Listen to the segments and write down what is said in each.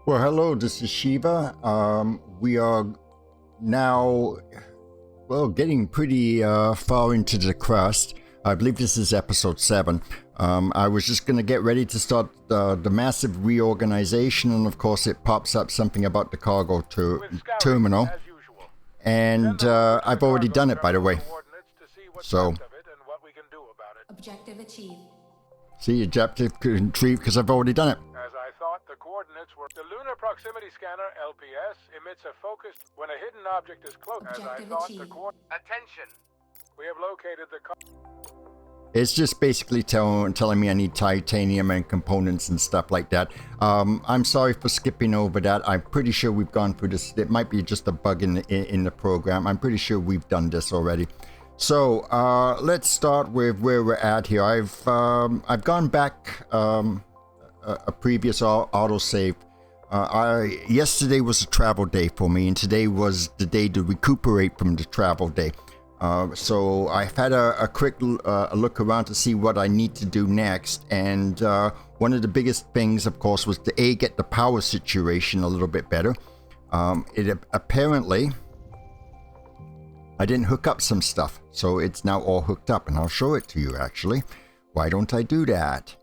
Well, hello, this is Shiva. We are now, well, getting pretty far into the crust. I believe this is episode 7. I was just going to get ready to start the massive reorganization, and of course it pops up something about the cargo terminal. And I've already done it, by the way. So, Objective achieved. see, objective retrieved because I've already done it. As I thought, the coordinates were... The lunar proximity scanner, LPS, emits a focused when a hidden object is close. As I Objective thought, the achieved. Attention! We have located the... It's just basically telling me I need titanium and components and stuff like that. I'm sorry for skipping over that. I'm pretty sure we've gone through this. It might be just a bug in the program. I'm pretty sure we've done this already. So let's start with where we're at here. I've gone back a previous autosave. Yesterday was a travel day for me, and today was the day to recuperate from the travel day. So I've had a quick look around to see what I need to do next, and one of the biggest things, of course, was to get the power situation a little bit better. Apparently I didn't hook up some stuff, so it's now all hooked up, and I'll show it to you actually. Why don't I do that?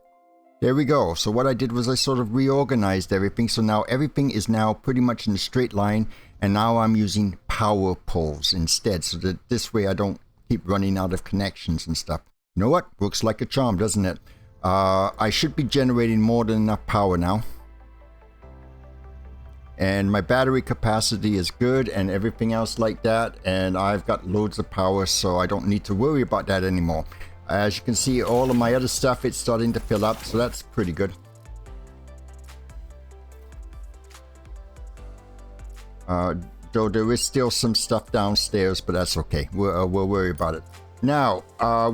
There we go. So what I did was I sort of reorganized everything, so now everything is now pretty much in a straight line, and now I'm using power poles instead, so that this way I don't keep running out of connections and stuff. You know what? Looks like a charm, doesn't it? I should be generating more than enough power now. And my battery capacity is good and everything else like that, and I've got loads of power, so I don't need to worry about that anymore. As you can see, all of my other stuff, it's starting to fill up, so that's pretty good. Though there is still some stuff downstairs, but that's okay. We'll worry about it. Now,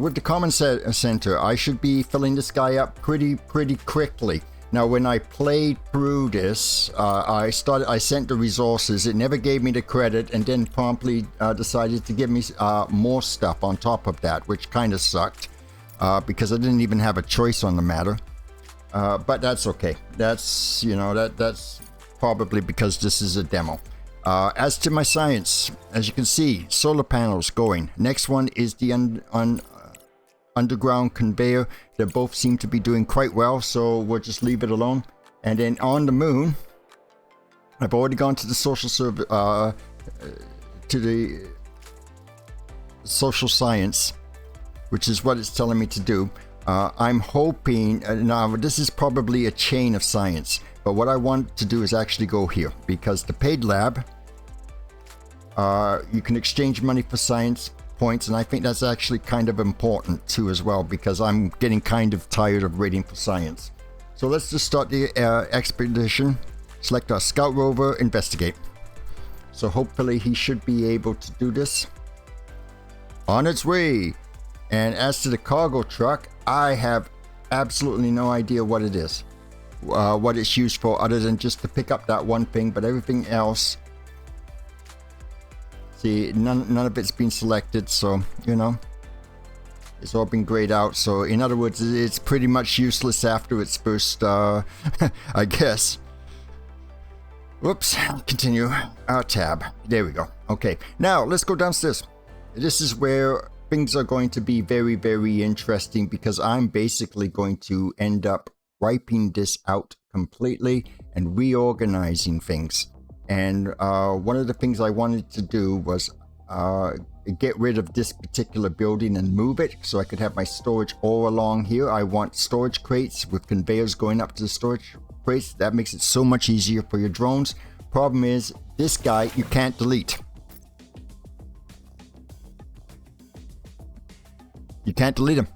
with the common center, I should be filling this guy up pretty quickly. Now, when I played through this, I sent the resources. It never gave me the credit, and then promptly decided to give me more stuff on top of that, which kind of sucked because I didn't even have a choice on the matter. But that's okay. That's, you know, that's probably because this is a demo. As to my science, as you can see, solar panels going. Next one is the underground conveyor. They both seem to be doing quite well, so we'll just leave it alone. And then on the moon, I've already gone to the social social science, which is what it's telling me to do. I'm hoping, now this is probably a chain of science, but what I want to do is actually go here, because the paid lab, you can exchange money for science points, and I think that's actually kind of important too as well, because I'm getting kind of tired of waiting for science. So let's just start the expedition. Select our scout rover, investigate. So hopefully he should be able to do this. On its way. And as to the cargo truck, I have absolutely no idea what it is, what it's used for, other than just to pick up that one thing, but everything else, see, none of it's been selected, so, you know, it's all been grayed out. So in other words, it's pretty much useless after its first, I guess. Whoops, continue, tab, there we go. Okay, now let's go downstairs. This is where things are going to be very interesting, because I'm basically going to end up wiping this out completely and reorganizing things. And one of the things I wanted to do was get rid of this particular building and move it so I could have my storage all along here. I want storage crates with conveyors going up to the storage crates. That makes it so much easier for your drones. Problem is, this guy you can't delete. You can't delete him.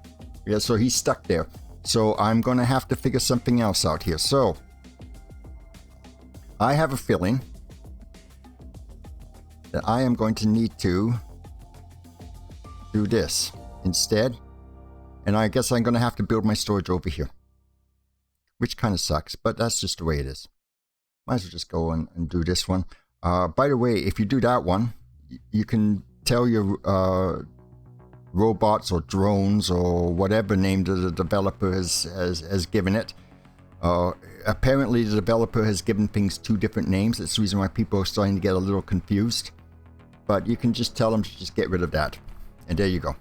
Yeah, so he's stuck there. So I'm going to have to figure something else out here. So I have a feeling that I am going to need to do this instead. And I guess I'm going to have to build my storage over here, which kind of sucks, but that's just the way it is. Might as well just go and do this one. By the way, if you do that one, you can tell your robots or drones or whatever name the developer has given it, apparently the developer has given things 2 different names. That's the reason why people are starting to get a little confused. But you can just tell them to just get rid of that. And there you go.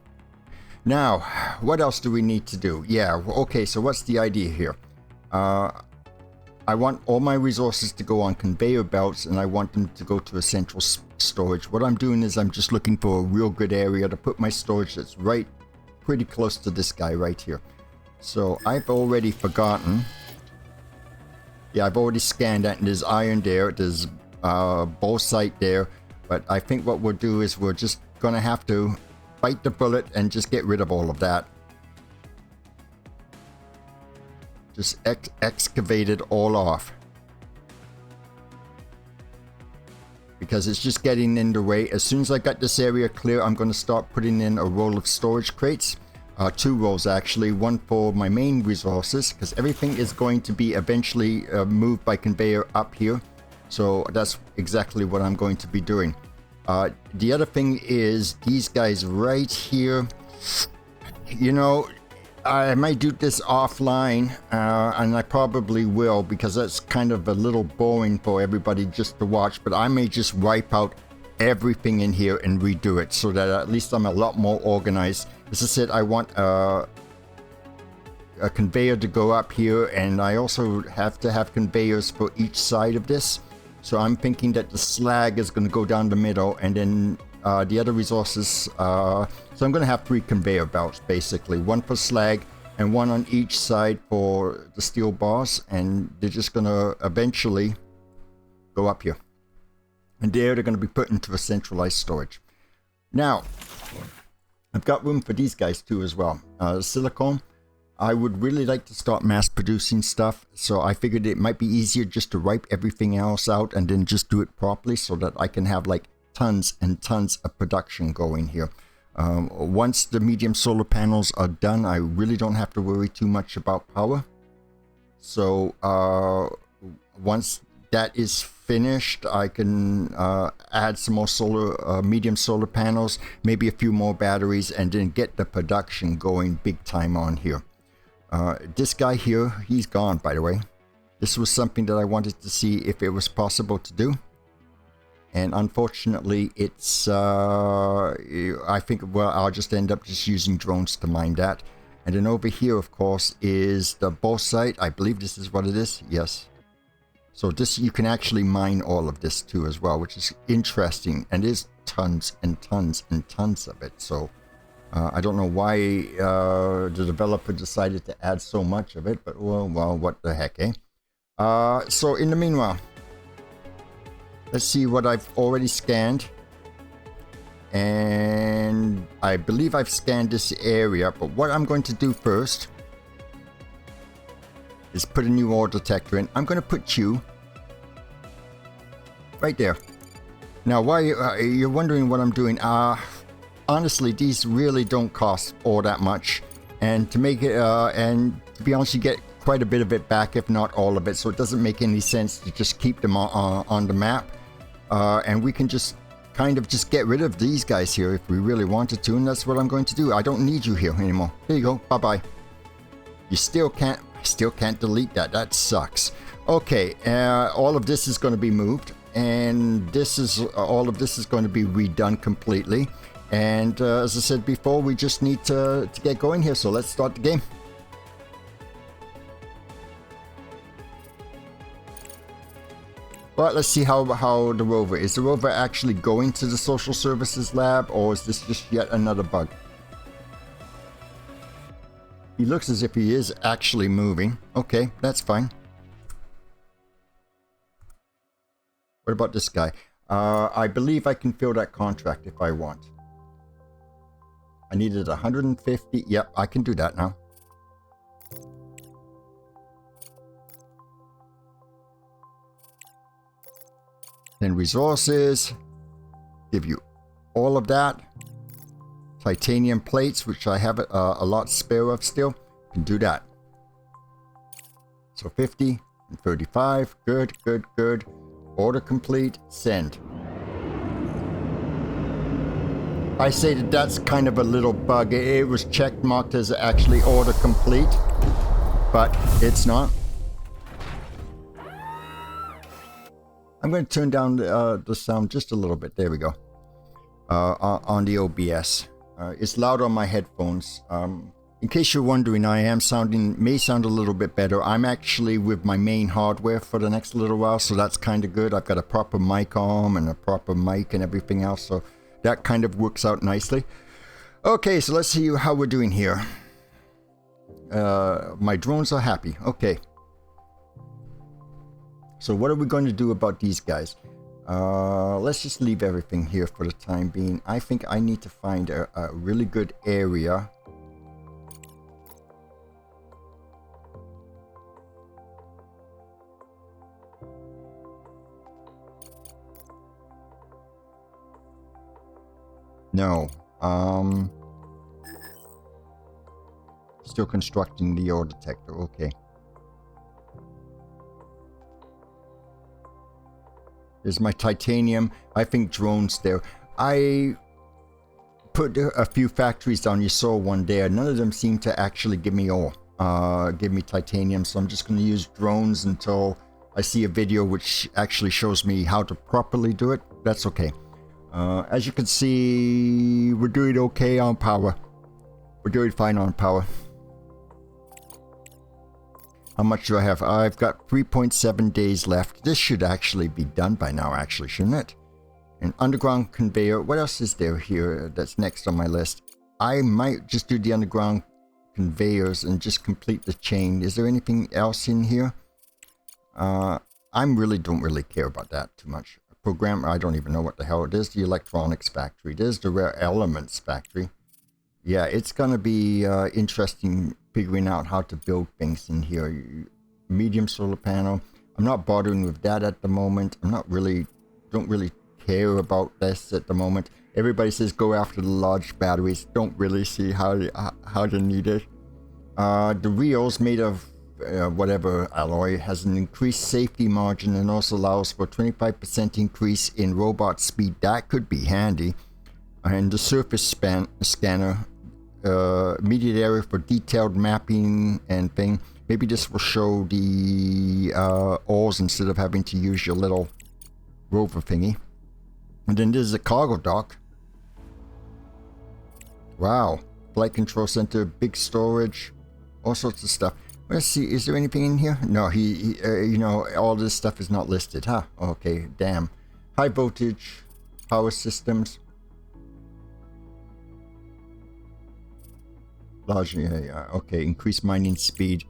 Now, what else do we need to do? Yeah, okay, so what's the idea here? I want all my resources to go on conveyor belts, and I want them to go to a central storage. What I'm doing is I'm just looking for a real good area to put my storage that's right pretty close to this guy right here. So I've already forgotten. Yeah, I've already scanned that, and there's iron there, there's bauxite there. But I think what we'll do is we're just going to have to bite the bullet and just get rid of all of that. Just excavate it all off. Because it's just getting in the way. As soon as I got this area clear, I'm going to start putting in a roll of storage crates. 2 rolls actually. One for my main resources, because everything is going to be eventually moved by conveyor up here. So that's exactly what I'm going to be doing. The other thing is these guys right here. You know, I might do this offline, and I probably will, because that's kind of a little boring for everybody just to watch. But I may just wipe out everything in here and redo it, so that at least I'm a lot more organized. As I said, I want a conveyor to go up here, and I also have to have conveyors for each side of this. So I'm thinking that the slag is going to go down the middle, and then the other resources. So I'm going to have 3 conveyor belts, basically. 1 for slag and 1 on each side for the steel bars. And they're just going to eventually go up here. And there they're going to be put into a centralized storage. Now, I've got room for these guys too as well. Silicone. I would really like to start mass producing stuff, so I figured it might be easier just to wipe everything else out and then just do it properly, so that I can have like tons and tons of production going here. Once the medium solar panels are done, I really don't have to worry too much about power. So once that is finished, I can add some more medium solar panels, maybe a few more batteries, and then get the production going big time on here. This guy here, he's gone, by the way. This was something that I wanted to see if it was possible to do. And unfortunately, it's, I think, well, I'll just end up just using drones to mine that. And then over here, of course, is the bauxite. I believe this is what it is. Yes. So this, you can actually mine all of this too as well, which is interesting. And there's tons and tons and tons of it. So I don't know why the developer decided to add so much of it, but well, what the heck, eh? So in the meanwhile, let's see what I've already scanned. And I believe I've scanned this area, but what I'm going to do first is put a new ore detector in. I'm going to put you right there. Now, why you're wondering what I'm doing? Honestly, these really don't cost all that much, and to make it, and to be honest, you get quite a bit of it back, if not all of it. So it doesn't make any sense to just keep them on the map, and we can just kind of just get rid of these guys here if we really wanted to, and that's what I'm going to do. I don't need you here anymore. There you go. Bye bye. You still can't delete that. That sucks. Okay, all of this is going to be moved, and this is all of this is going to be redone completely. And as I said before, we just need to get going here. So let's start the game. Well, let's see how the rover is. The rover actually going to the social services lab, or is this just yet another bug? He looks as if he is actually moving. Okay, that's fine. What about this guy? I believe I can fill that contract if I want. I needed 150. Yep, I can do that now. Then resources. Give you all of that. Titanium plates, which I have a lot spare of still. Can do that. So 50 and 35. Good, good, good. Order complete. Send. I say that that's kind of a little bug. It was check marked as actually order complete, but it's not. I'm going to turn down the sound just a little bit. There we go. On the OBS. It's loud on my headphones. In case you're wondering, may sound a little bit better. I'm actually with my main hardware for the next little while, so that's kind of good. I've got a proper mic arm and a proper mic and everything else, so that kind of works out nicely. Okay, so let's see how we're doing here. My drones are happy. Okay. So what are we going to do about these guys? Let's just leave everything here for the time being. I think I need to find a really good area. No. Still constructing the ore detector. Okay. There's my titanium. I think drones there. I put a few factories down. You saw one there. None of them seem to actually give me ore. Give me titanium. So I'm just going to use drones until I see a video which actually shows me how to properly do it. That's okay. As you can see, we're doing okay on power. We're doing fine on power. How much do I have? I've got 3.7 days left. This should actually be done by now, actually, shouldn't it? An underground conveyor. What else is there here that's next on my list? I might just do the underground conveyors and just complete the chain. Is there anything else in here? I don't really care about that too much. Program, I don't even know what the hell it is. The electronics factory. There's the rare elements factory. Yeah, it's gonna be interesting figuring out how to build things in here. Medium solar panel. I'm not bothering with that at the moment. Don't really care about this at the moment. Everybody says go after the large batteries. Don't really see how they need it. The wheels made of whatever alloy has an increased safety margin and also allows for 25% increase in robot speed. That could be handy. And the surface scanner, immediate area for detailed mapping and thing. Maybe this will show the ores instead of having to use your little rover thingy. And then there's a cargo dock. Wow. Flight control center, big storage, all sorts of stuff. Let's see, is there anything in here? No, you know, all this stuff is not listed, huh? Okay, damn. High voltage, power systems. Large, yeah, okay, increased mining speed.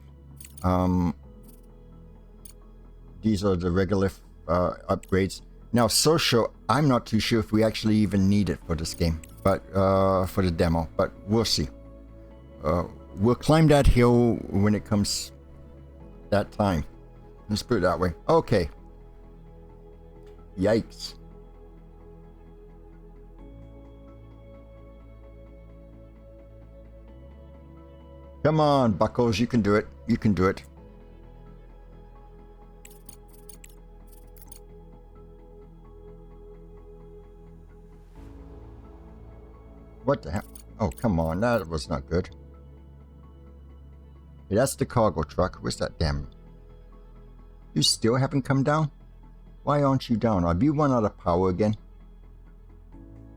These are the regular upgrades. Now, social, I'm not too sure if we actually even need it for this game, but for the demo, but we'll see. We'll climb that hill when it comes that time. Let's put it that way. Okay. Yikes. Come on, Buckles, you can do it. You can do it. What the hell? Oh, come on, that was not good. Hey, that's the cargo truck. Where's that damn? You still haven't come down? Why aren't you down? Have you run out of power again?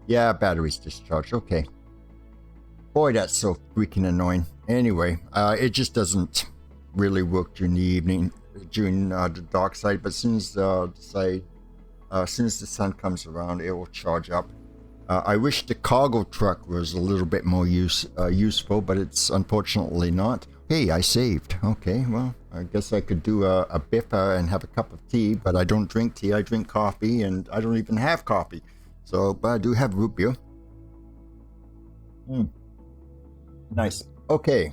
Yeah, battery's discharged. Okay. Boy, that's so freaking annoying. Anyway, it just doesn't really work during the evening, during the dark side. But as soon as the sun comes around, it will charge up. I wish the cargo truck was a little bit more useful, but it's unfortunately not. Hey, I saved. Okay, well, I guess I could do a biffa and have a cup of tea, but I don't drink tea. I drink coffee, and I don't even have coffee. So, but I do have root beer. Nice. Okay,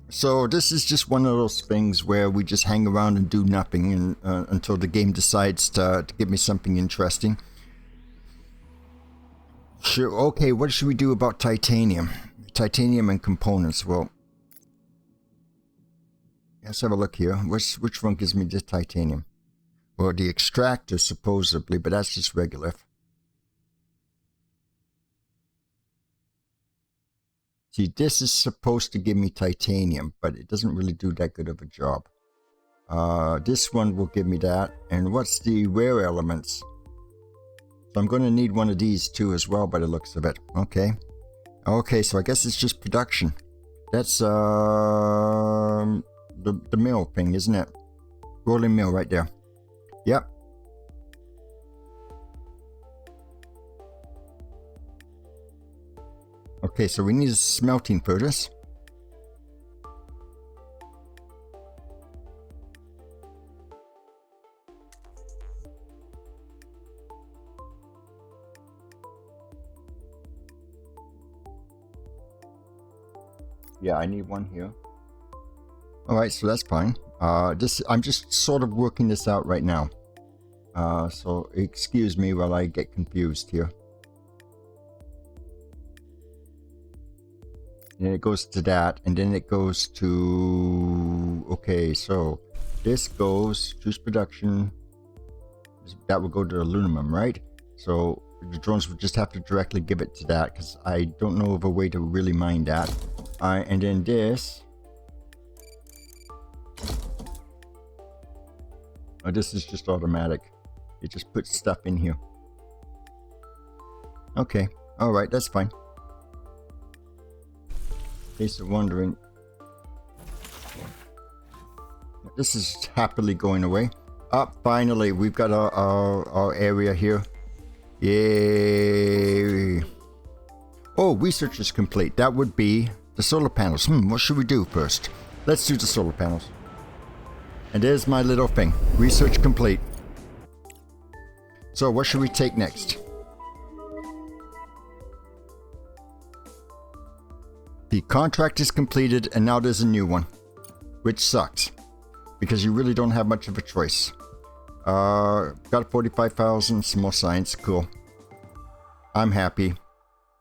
so this is just one of those things where we just hang around and do nothing and, until the game decides to give me something interesting. Sure. Okay, what should we do about titanium? Titanium and components. Well, let's have a look here. Which one gives me the titanium? Well, the extractor supposedly, but that's just regular. See, this is supposed to give me titanium, but it doesn't really do that good of a job. This one will give me that. And what's the rare elements? So I'm going to need one of these too as well by the looks of it. Okay. Okay, so I guess it's just production. That's the mill thing, isn't it? Rolling mill right there. Yep. Okay, so we need a smelting furnace. Yeah, I need one here. Alright, so that's fine. I'm just sort of working this out right now. So excuse me while I get confused here. And then it goes to that, and then it goes to... Okay, so this goes juice production. That will go to aluminum, right? So the drones would just have to directly give it to that, because I don't know of a way to really mine that. And then this. Oh, this is just automatic. It just puts stuff in here. Okay. Alright, that's fine. In case of wondering. This is happily going away. Finally, we've got our area here. Yay. Oh, research is complete. That would be the solar panels. What should we do first? Let's do the solar panels. And there's my little thing. Research complete. So what should we take next? The contract is completed and now there's a new one. Which sucks. Because you really don't have much of a choice. Got 45,000, some more science. Cool. I'm happy.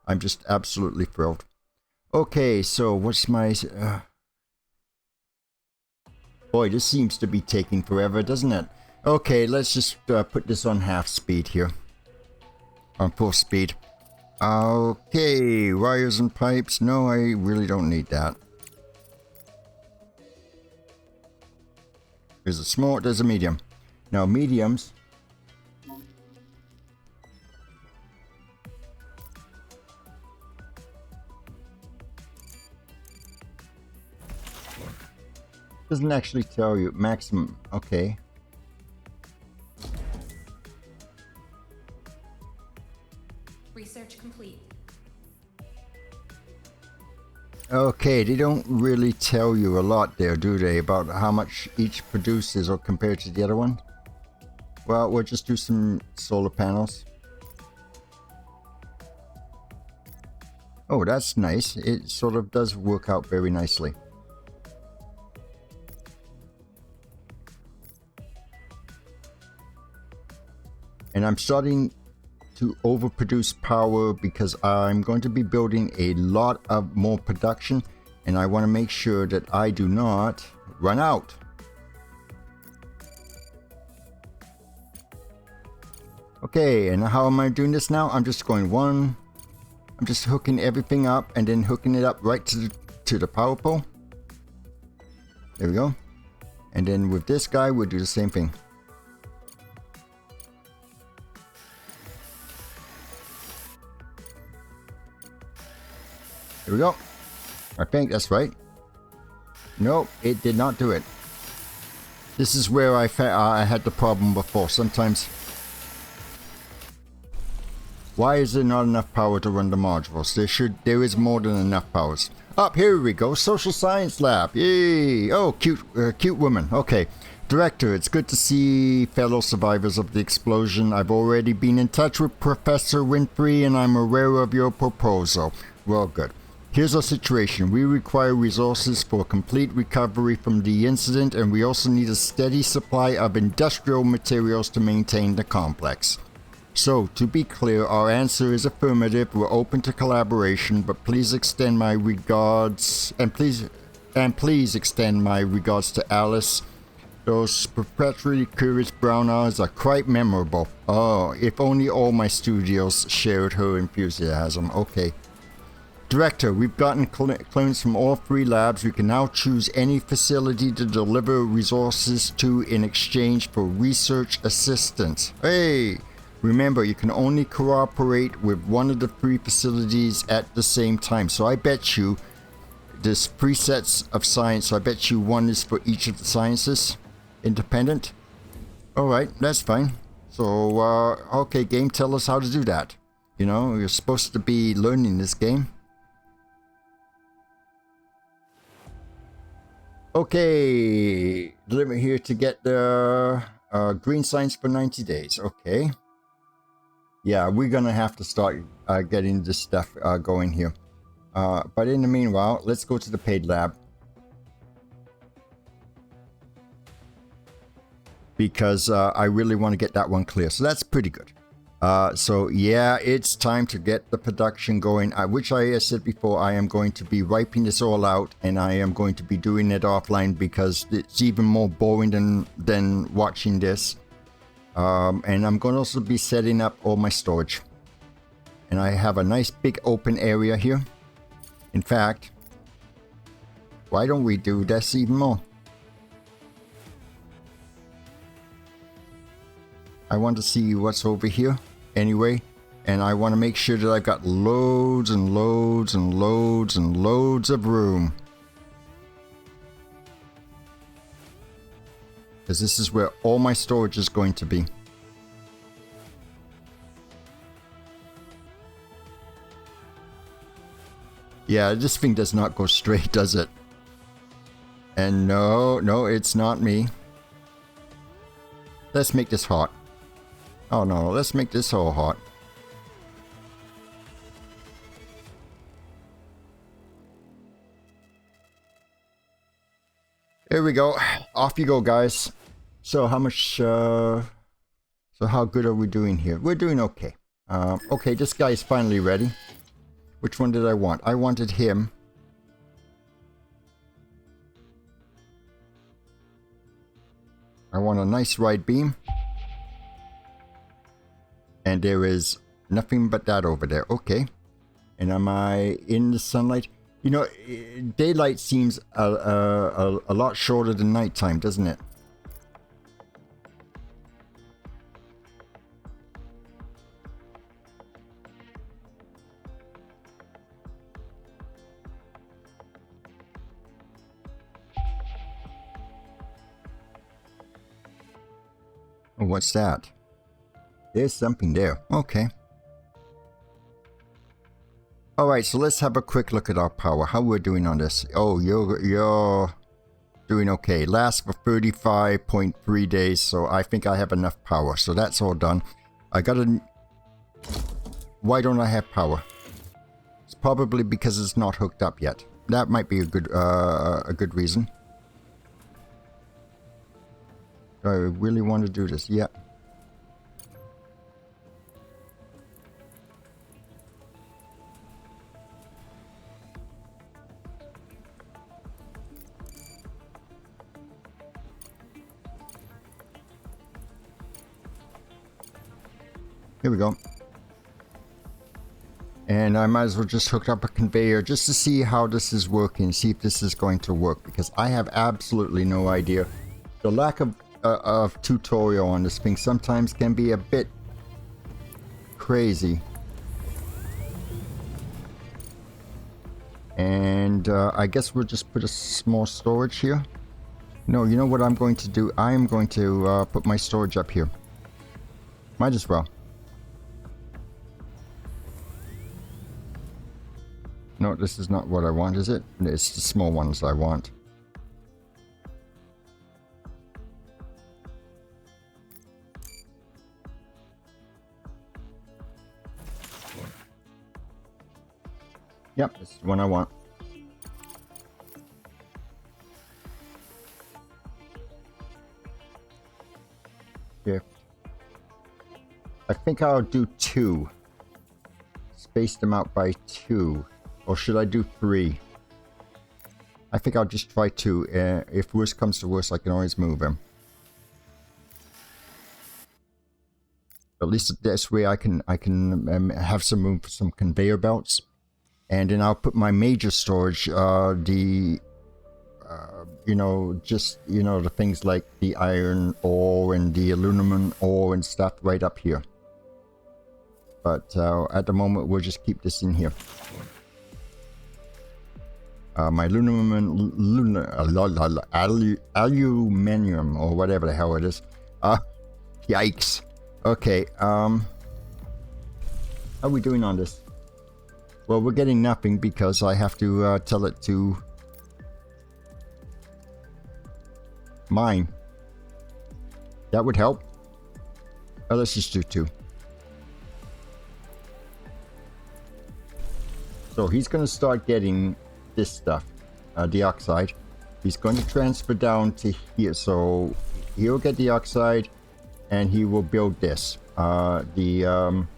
I'm just absolutely thrilled. Okay, so what's my... Boy, this seems to be taking forever, doesn't it? Okay, let's just put this on half speed here. On full speed. Okay, wires and pipes. No, I really don't need that. There's a small, there's a medium. Now, mediums... Doesn't actually tell you maximum. Okay. Research complete. Okay, they don't really tell you a lot there, do they, about how much each produces or compared to the other one? Well, we'll just do some solar panels. Oh, that's nice. It sort of does work out very nicely. And I'm starting to overproduce power because I'm going to be building a lot of more production and I want to make sure that I do not run out. Okay, and how am I doing this now? I'm just going I'm just hooking everything up and then hooking it up right to the power pole. There we go. And then with this guy, we'll do the same thing. Here we go. I think that's right. Nope, it did not do it. This is where I had the problem before. Sometimes... Why is there not enough power to run the modules? There is more than enough powers. Up here we go. Social science lab. Yay! Oh, cute woman. Okay. Director, it's good to see fellow survivors of the explosion. I've already been in touch with Professor Winfrey and I'm aware of your proposal. Well, good. Here's our situation. We require resources for complete recovery from the incident and we also need a steady supply of industrial materials to maintain the complex. So, to be clear, our answer is affirmative. We're open to collaboration, but please extend my regards and please extend my regards to Alice. Those perpetually curious brown eyes are quite memorable. Oh, if only all my studios shared her enthusiasm. Okay. Director, we've gotten clearance from all 3 labs. We can now choose any facility to deliver resources to in exchange for research assistance. Hey! Remember, you can only cooperate with one of the 3 facilities at the same time. So I bet you there's 3 sets of science. So I bet you one is for each of the sciences. Independent. Alright, that's fine. So, okay, game, tell us how to do that. You know, you're supposed to be learning this game. Okay, deliver here to get the green science for 90 days. Okay. Yeah, we're gonna have to start getting this stuff going here. But in the meanwhile, let's go to the paid lab. Because I really want to get that one clear. So that's pretty good. So yeah, it's time to get the production going, which I said before, I am going to be wiping this all out, and I am going to be doing it offline because it's even more boring than watching this. And I'm going to also be setting up all my storage. And I have a nice big open area here. In fact, why don't we do this even more? I want to see what's over here anyway, and I want to make sure that I've got loads and loads and loads and loads of room. Because this is where all my storage is going to be. Yeah, this thing does not go straight, does it? And no, it's not me. Let's make this hot. Oh no, let's make this all hot. There we go. Off you go, guys. So how much, so how good are we doing here? We're doing okay. Okay, this guy is finally ready. Which one did I want? I wanted him. I want a nice ride beam. And there is nothing but that over there. Okay. And am I in the sunlight? You know, daylight seems a lot shorter than nighttime, doesn't it? Oh, what's that? There's something there. Okay. Alright, so let's have a quick look at our power. How we're doing on this. Oh, you're doing okay. Lasts for 35.3 days, so I think I have enough power. So that's all done. I gotta... Why don't I have power? It's probably because it's not hooked up yet. That might be a good reason. Do I really want to do this? Yeah. Here we go. And I might as well just hook up a conveyor just to see how this is working, see if this is going to work, because I have absolutely no idea. The lack of tutorial on this thing sometimes can be a bit crazy. And I guess we'll just put a small storage here. No, you know what I'm going to do? I am going to put my storage up here. Might as well. No, this is not what I want, is it? It's the small ones I want. Yep, this is the one I want. Here. I think I'll do 2. Space them out by 2. Or should I do 3? I think I'll just try 2. If worse comes to worse, I can always move him. At least this way I can have some room for some conveyor belts. And then I'll put my major storage, you know, just, you know, the things like the iron ore and the aluminum ore and stuff right up here. But at the moment, we'll just keep this in here. My aluminum or whatever the hell it is. Yikes. Okay, how are we doing on this? Well, we're getting nothing because I have to tell it to mine. That would help. Let's just do 2. So he's going to start getting this stuff, the oxide. He's going to transfer down to here. So he'll get the oxide and he will build this, the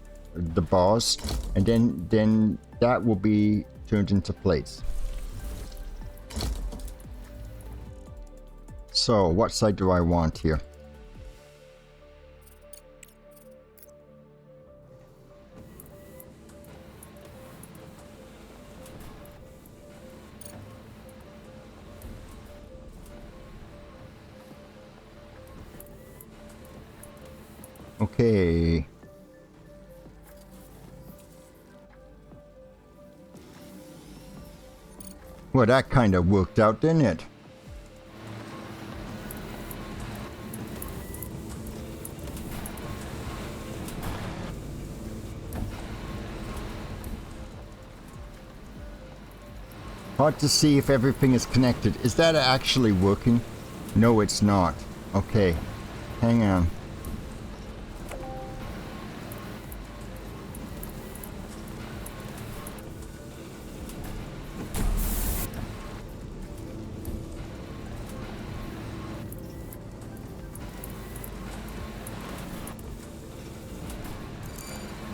bars, and then that will be turned into plates. So what side do I want here? Okay. Well, that kind of worked out, didn't it? Hard to see if everything is connected. Is that actually working? No, it's not. Okay. Hang on.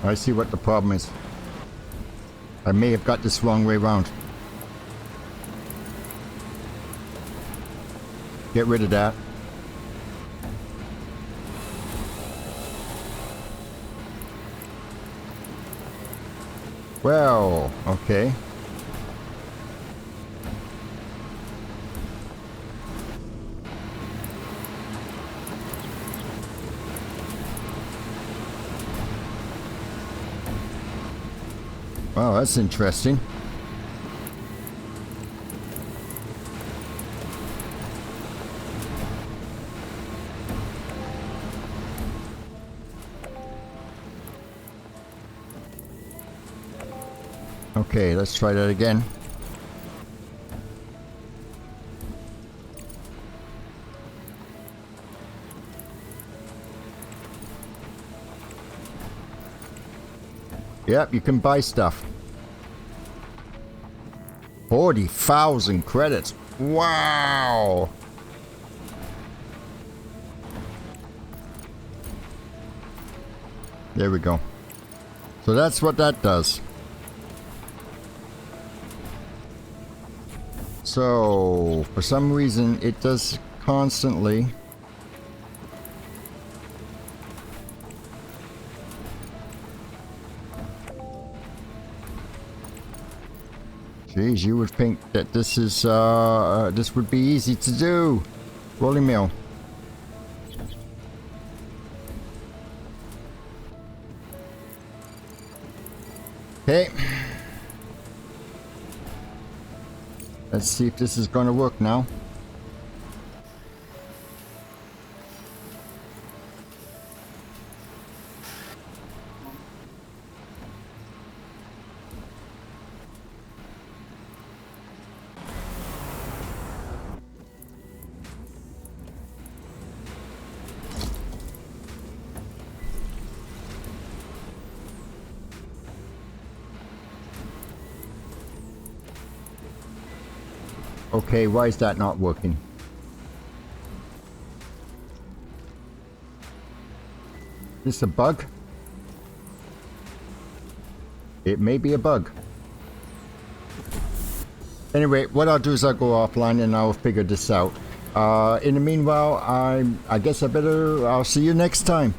I see what the problem is. I may have got this wrong way around. Get rid of that. Well, okay. Wow, that's interesting. Okay, let's try that again. Yep, you can buy stuff. 40,000 credits. Wow. There we go. So that's what that does. So, for some reason, it does constantly. Jeez, you would think that this is, this would be easy to do. Rolling mill. Okay. Let's see if this is going to work now. Okay, why is that not working? Is this a bug? It may be a bug. Anyway, what I'll do is I'll go offline and I'll figure this out. In the meanwhile, I guess I'll see you next time.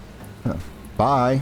Bye.